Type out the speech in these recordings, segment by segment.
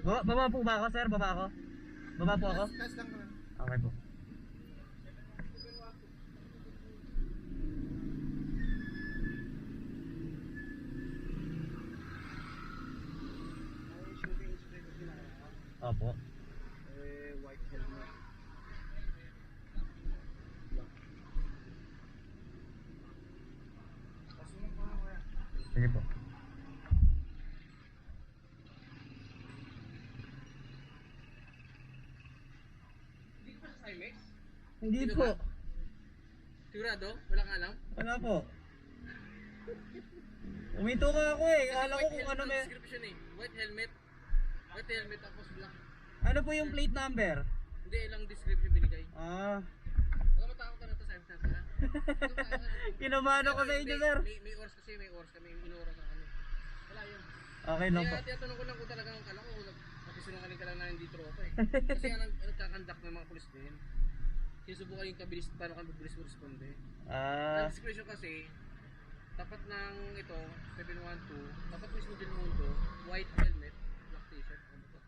Baba po ba ako, sir? Baba ako? Baba po ako? Test lang naman. Okay po. Ay, shooting spray ko ginagawa. Opo. White helmet. Kasunod ko na kaya. Sige po. Hindi ka pa sa Cymex? Hindi Sino po. ka? Sigurado? Wala kang alam? Wala po. Uminto ka ako eh. Akala ko White kung helmet ano ang may... description eh. White helmet. White helmet tapos black. Ano po yung plate number? Hindi, ilang description binigay. Ah. Baka matakot ka na ito sa Cymex na. Kinabahan ako sa inyo, sir. May oras kasi, may oras kami. Inuoras ang kami. Wala yun. Okay lang po. Kaya tinatanong ko lang kung talagang kala ko nakisinungaling ka lang na hindi tropa eh. Kasi nga nagkakandak ng mga pulis din. Sinusubukan yung kabilis, paano ka mabilis mo responde. Ah. Ang description kasi, tapat ng ito, 712, tapat mismo din mundo, white helmet, black t-shirt, ano to?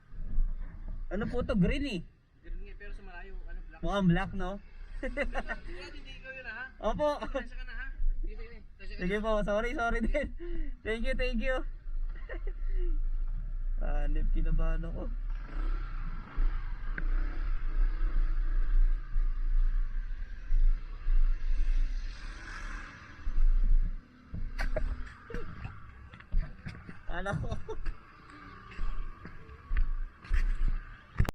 Ano po to? Green eh. Green nga, pero sa malayo, ano, black. Mukhang black, no? Sigurado hindi ikaw yun ha? Opo. Tasya ka na ha? Sige, sige. Tasya ka Sige na. po. Sorry din. Thank you. Hanip, kinabahan ako. Ano ko?